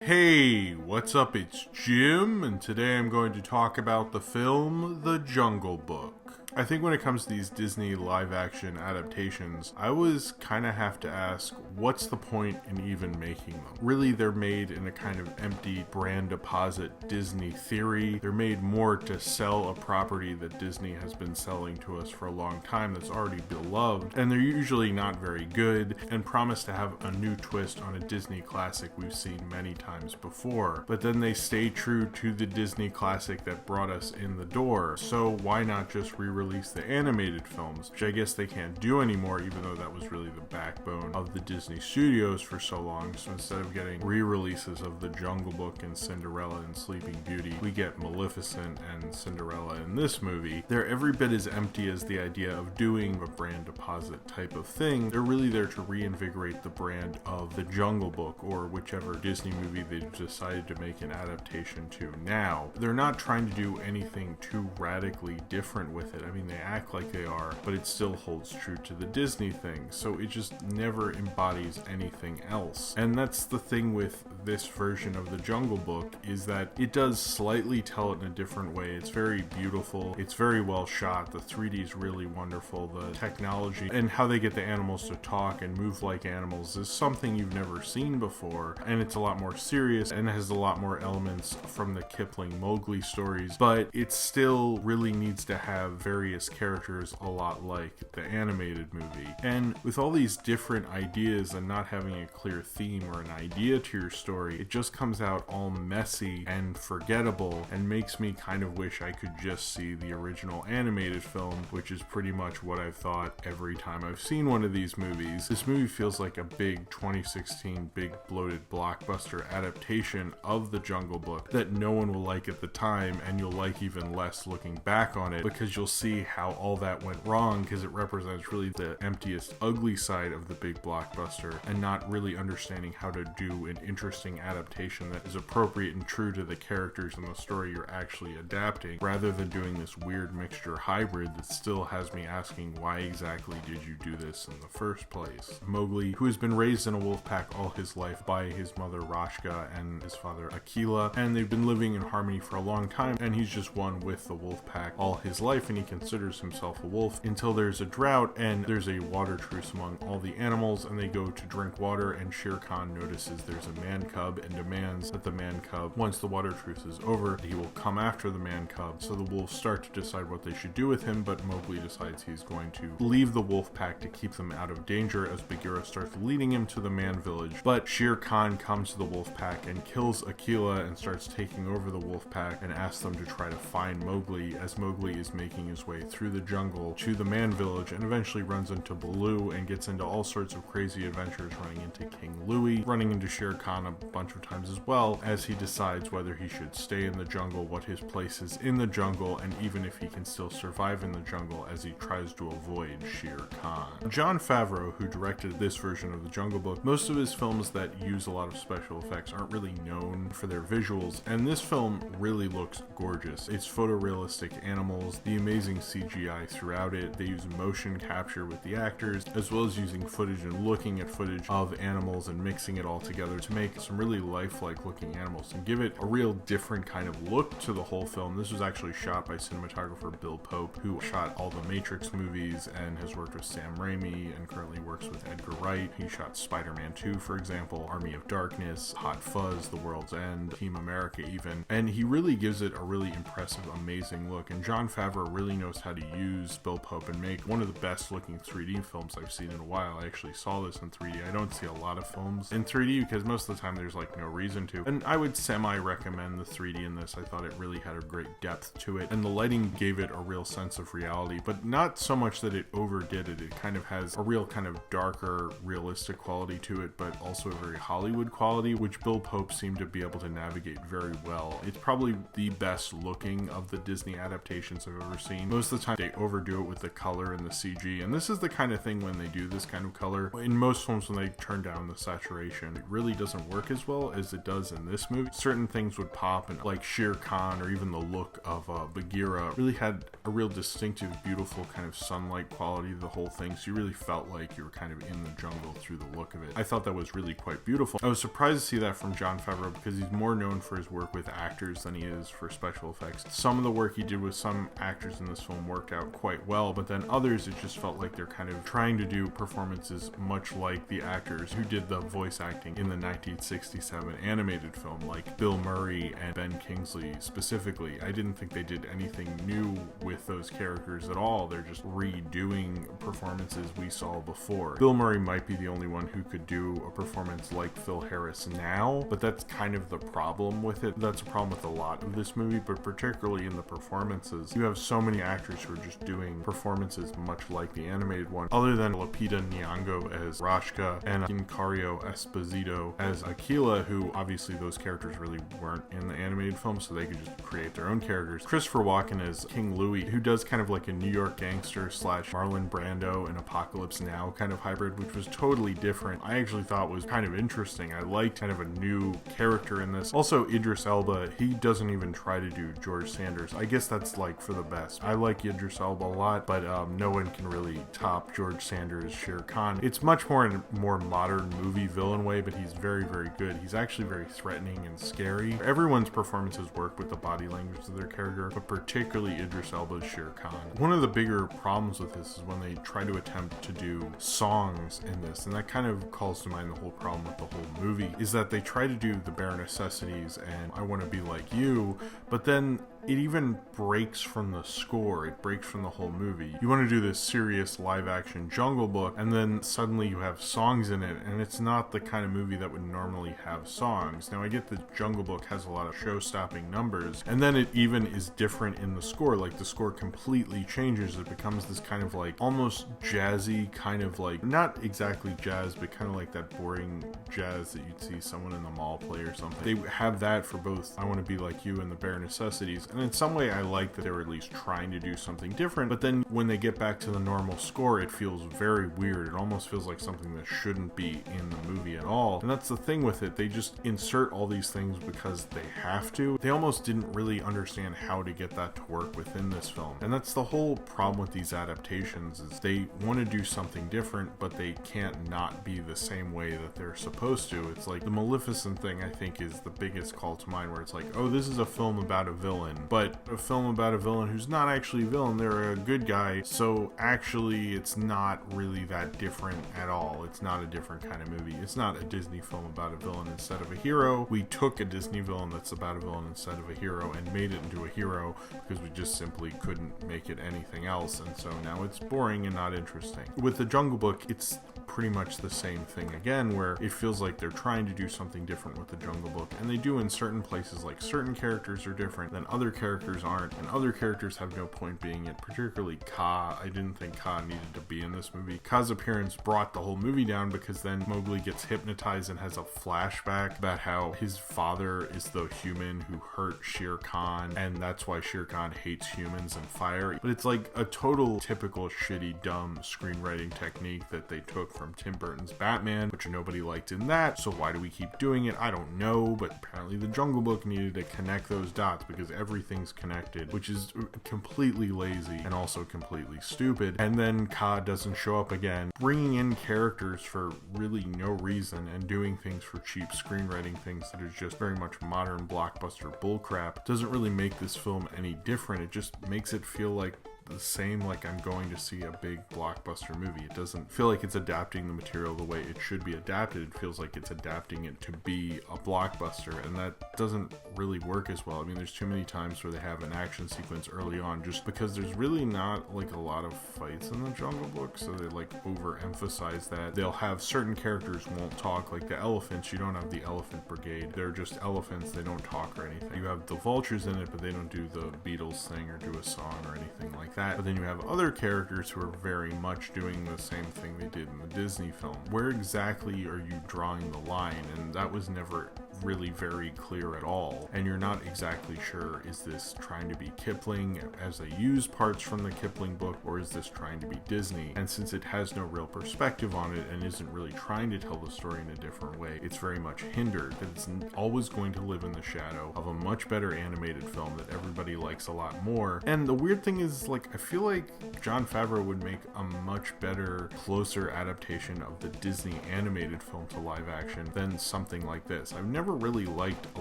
Hey, what's up? It's Jim, and today I'm going to talk about the film The Jungle Book. I think when it comes to these Disney live-action adaptations, I always kind of have to ask, what's the point in even making them? Really, they're made in a kind of empty brand deposit Disney theory. They're made more to sell a property that Disney has been selling to us for a long time that's already beloved, and they're usually not very good and promise to have a new twist on a Disney classic we've seen many times before. But then they stay true to the Disney classic that brought us in the door, so why not just re-release the animated films, which I guess they can't do anymore, even though that was really the backbone of the Disney studios for so long. So instead of getting re-releases of The Jungle Book and Cinderella and Sleeping Beauty, we get Maleficent and Cinderella in this movie. They're every bit as empty as the idea of doing a brand deposit type of thing. They're really there to reinvigorate the brand of The Jungle Book, or whichever Disney movie they've decided to make an adaptation to now. They're not trying to do anything too radically different with it. I mean, they act like they are, but it still holds true to the Disney thing, so it just never embodies anything else. And that's the thing with this version of The Jungle Book, is that it does slightly tell it in a different way. It's very beautiful, it's very well shot, the 3D is really wonderful, the technology and how they get the animals to talk and move like animals is something you've never seen before, and it's a lot more serious and has a lot more elements from the Kipling Mowgli stories, but it still really needs to have various characters a lot like the animated movie. And with all these different ideas and not having a clear theme or an idea to your story, it just comes out all messy and forgettable and makes me kind of wish I could just see the original animated film, which is pretty much what I've thought every time I've seen one of these movies. This movie feels like a big 2016 big bloated blockbuster adaptation of The Jungle Book that no one will like at the time, and you'll like even less looking back on it, because you'll see how all that went wrong, because it represents really the emptiest, ugly side of the big blockbuster, and not really understanding how to do an interesting adaptation that is appropriate and true to the characters and the story you're actually adapting, rather than doing this weird mixture hybrid that still has me asking, why exactly did you do this in the first place? Mowgli, who has been raised in a wolf pack all his life by his mother Rashka and his father Akela, and they've been living in harmony for a long time, and he's just one with the wolf pack all his life, and he considers himself a wolf until there's a drought and there's a water truce among all the animals, and they go to drink water, and Shere Khan notices there's a man cub and demands that the man cub, once the water truce is over, he will come after the man cub. So the wolves start to decide what they should do with him, but Mowgli decides he's going to leave the wolf pack to keep them out of danger as Bagheera starts leading him to the man village. But Shere Khan comes to the wolf pack and kills Akela and starts taking over the wolf pack and asks them to try to find Mowgli, as Mowgli is making his way through the jungle to the man village, and eventually runs into Baloo and gets into all sorts of crazy adventures, running into King Louie, running into Shere Khan a bunch of times as well, as he decides whether he should stay in the jungle, what his place is in the jungle, and even if he can still survive in the jungle, as he tries to avoid Shere Khan. Jon Favreau, who directed this version of The Jungle Book, most of his films that use a lot of special effects aren't really known for their visuals, and this film really looks gorgeous. It's photorealistic animals, the amazing CGI throughout it. They use motion capture with the actors, as well as using footage and looking at footage of animals and mixing it all together to make some really lifelike looking animals and give it a real different kind of look to the whole film. This was actually shot by cinematographer Bill Pope, who shot all the Matrix movies and has worked with Sam Raimi and currently works with Edgar Wright. He shot Spider-Man 2, for example, Army of Darkness, Hot Fuzz, The World's End, Team America even, and he really gives it a really impressive, amazing look. And Jon Favreau really knows how to use Bill Pope and make one of the best looking 3D films I've seen in a while. I actually saw this in 3D. I don't see a lot of films in 3D because most of the time there's like no reason to, and I would semi-recommend the 3D in this. I thought it really had a great depth to it, and the lighting gave it a real sense of reality, but not so much that it overdid it. It kind of has a real kind of darker, realistic quality to it, but also a very Hollywood quality, which Bill Pope seemed to be able to navigate very well. It's probably the best looking of the Disney adaptations I've ever seen. Most of the time they overdo it with the color and the CG, and this is the kind of thing when they do this kind of color. In most films, when they turn down the saturation, it really doesn't work as well as it does in this movie. Certain things would pop, and like Shere Khan or even the look of Bagheera really had a real distinctive, beautiful kind of sunlight quality to the whole thing, so you really felt like you were kind of in the jungle through the look of it. I thought that was really quite beautiful. I was surprised to see that from Jon Favreau because he's more known for his work with actors than he is for special effects. Some of the work he did with some actors in this film worked out quite well, but then others it just felt like they're kind of trying to do performances much like the actors who did the voice acting in the 1967 animated film, like Bill Murray and Ben Kingsley specifically. I didn't think they did anything new with those characters at all. They're just redoing performances we saw before. Bill Murray might be the only one who could do a performance like Phil Harris now, but that's kind of the problem with it. That's a problem with a lot of this movie, but particularly in the performances. You have so many actors who are just doing performances much like the animated one, other than Lupita Nyong'o as Rashka and Incario Esposito as Aquila, who obviously those characters really weren't in the animated film, so they could just create their own characters. Christopher Walken as King Louis, who does kind of like a New York gangster slash Marlon Brando and Apocalypse Now kind of hybrid, which was totally different. I actually thought was kind of interesting. I liked kind of a new character in this. Also, Idris Elba, he doesn't even try to do George Sanders. I guess that's like for the best. I like Idris Elba a lot, but no one can really top George Sanders' Shere Khan. It's much more in a more modern movie villain way, but he's very, very good. He's actually very threatening and scary. Everyone's performances work with the body language of their character, but particularly Idris Elba's Shere Khan. One of the bigger problems with this is when they try to attempt to do songs in this, and that kind of calls to mind the whole problem with the whole movie, is that they try to do the bare necessities and I Want to Be Like You, but then it even breaks from the score. It breaks from the whole movie. You want to do this serious live-action Jungle Book, and then suddenly you have songs in it, and it's not the kind of movie that would normally have songs. Now, I get that Jungle Book has a lot of show-stopping numbers, and then it even is different in the score. Like, the score completely changes. It becomes this kind of like almost jazzy kind of like, not exactly jazz, but kind of like that boring jazz that you'd see someone in the mall play or something. They have that for both I Want to Be Like You and The Bare Necessities. And in some way, I like that they were at least trying to do something different, but then when they get back to the normal score, it feels very weird. It almost feels like something that shouldn't be in the movie at all. And that's the thing with it. They just insert all these things because they have to. They almost didn't really understand how to get that to work within this film. And that's the whole problem with these adaptations, is they want to do something different, but they can't not be the same way that they're supposed to. It's like the Maleficent thing, I think, is the biggest call to mind, where it's like, oh, this is a film about a villain, but a film about a villain who's not actually a villain. They're a good guy, so actually it's not really that different at all. It's not a different kind of movie. It's not a Disney film about a villain instead of a hero. We took a Disney villain that's about a villain instead of a hero and made it into a hero because we just simply couldn't make it anything else, and so now it's boring and not interesting. With the Jungle Book, it's pretty much the same thing again, where it feels like they're trying to do something different with the Jungle Book, and they do in certain places. Like, certain characters are different, then other characters aren't, and other characters have no point being it, particularly Kaa. I didn't think Kaa needed to be in this movie. Kaa's appearance brought the whole movie down, because then Mowgli gets hypnotized and has a flashback about how his father is the human who hurt Shere Khan, and that's why Shere Khan hates humans and fire. But it's like a total typical shitty, dumb screenwriting technique that they took from Tim Burton's Batman, which nobody liked in that, so why do we keep doing it? I don't know, but apparently the Jungle Book needed to connect those dots because everything's connected, which is completely lazy and also completely stupid. And then Kaa doesn't show up again, bringing in characters for really no reason and doing things for cheap screenwriting things that is just very much modern blockbuster bullcrap doesn't really make this film any different. It just makes it feel like the same, like I'm going to see a big blockbuster movie. It doesn't feel like it's adapting the material the way it should be adapted. It feels like it's adapting it to be a blockbuster, and that doesn't really work as well. I mean, there's too many times where they have an action sequence early on just because there's really not like a lot of fights in the Jungle Book, so they like overemphasize that. They'll have certain characters won't talk, like the elephants. You don't have the elephant brigade. They're just elephants. They don't talk or anything. You have the vultures in it, but they don't do the Beatles thing or do a song or anything like that. But then you have other characters who are very much doing the same thing they did in the Disney film. Where exactly are you drawing the line? And that was never really very clear at all, and you're not exactly sure, is this trying to be Kipling as they use parts from the Kipling book, or is this trying to be Disney? And since it has no real perspective on it and isn't really trying to tell the story in a different way, it's very much hindered, that it's always going to live in the shadow of a much better animated film that everybody likes a lot more. And the weird thing is, like, I feel like Jon Favreau would make a much better, closer adaptation of the Disney animated film to live action than something like this. I've never really liked a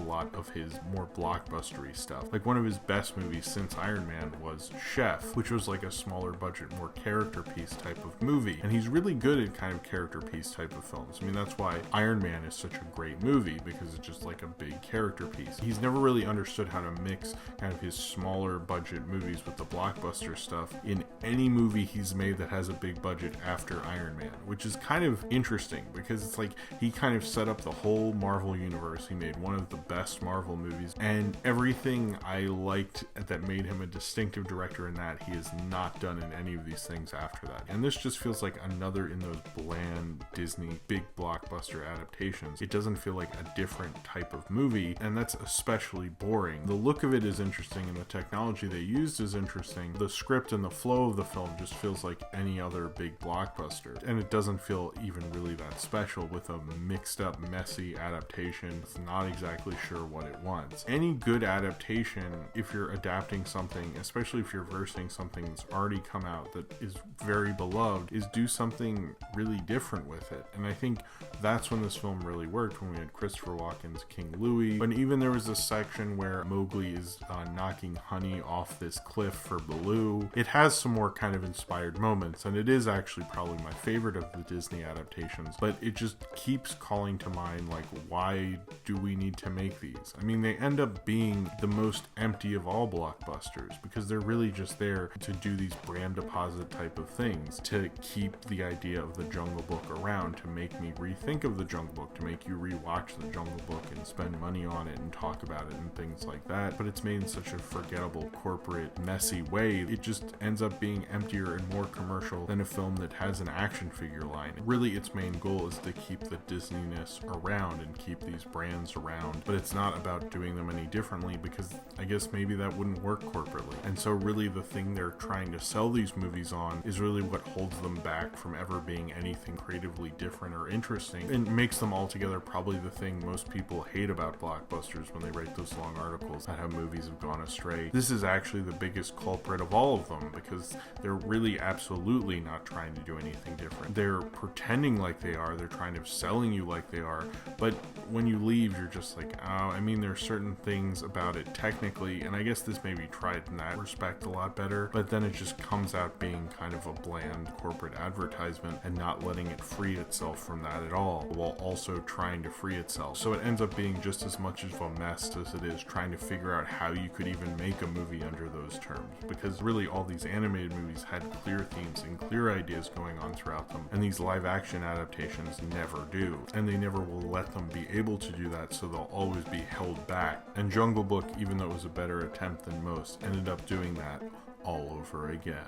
lot of his more blockbustery stuff. Like, one of his best movies since Iron Man was Chef, which was like a smaller budget, more character piece type of movie. And he's really good at kind of character piece type of films. I mean, that's why Iron Man is such a great movie, because it's just like a big character piece. He's never really understood how to mix kind of his smaller budget movies with the blockbuster stuff in any movie he's made that has a big budget after Iron Man, which is kind of interesting because it's like he kind of set up the whole Marvel universe. He made one of the best Marvel movies, and everything I liked that made him a distinctive director in that, he has not done in any of these things after that. And this just feels like another in those bland Disney big blockbuster adaptations. It doesn't feel like a different type of movie, and that's especially boring. The look of it is interesting, and the technology they used is interesting. The script and the flow of the film just feels like any other big blockbuster, and it doesn't feel even really that special with a mixed up, messy adaptation. It's not exactly sure what it wants. Any good adaptation, if you're adapting something, especially if you're versing something that's already come out that is very beloved, is do something really different with it. And I think that's when this film really worked, when we had Christopher Walken's King Louie, and even there was a section where Mowgli is knocking honey off this cliff for Baloo. It has some more kind of inspired moments, and it is actually probably my favorite of the Disney adaptations, but it just keeps calling to mind, like, why do we need to make these? I mean, they end up being the most empty of all blockbusters, because they're really just there to do these brand deposit type of things, to keep the idea of the Jungle Book around, to make me rethink of the Jungle Book, to make you rewatch the Jungle Book and spend money on it and talk about it and things like that. But it's made in such a forgettable, corporate, messy way, it just ends up being emptier and more commercial than a film that has an action figure line. Really, its main goal is to keep the Disneyness around and keep these brands around, but it's not about doing them any differently, because I guess maybe that wouldn't work corporately. And so really the thing they're trying to sell these movies on is really what holds them back from ever being anything creatively different or interesting, and makes them altogether probably the thing most people hate about blockbusters when they write those long articles about how movies have gone astray. This is actually the biggest culprit of all of them, because they're really absolutely not trying to do anything different. They're pretending like they are, they're trying to selling you like they are, but when you leave, you're just like, oh, I mean, there's certain things about it technically, and I guess this maybe tried in that respect a lot better, but then it just comes out being kind of a bland corporate advertisement and not letting it free itself from that at all, while also trying to free itself. So it ends up being just as much of a mess as it is trying to figure out how you could even make a movie under those terms, because really all these animated movies had clear themes and clear ideas going on throughout them, and these live action adaptations never do, and they never will let them be able to do that, so they'll always be held back. And Jungle Book, even though it was a better attempt than most, ended up doing that all over again.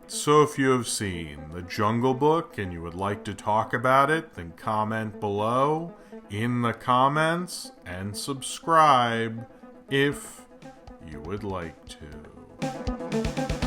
So if you have seen The Jungle Book and you would like to talk about it, then comment below in the comments and subscribe if you would like to.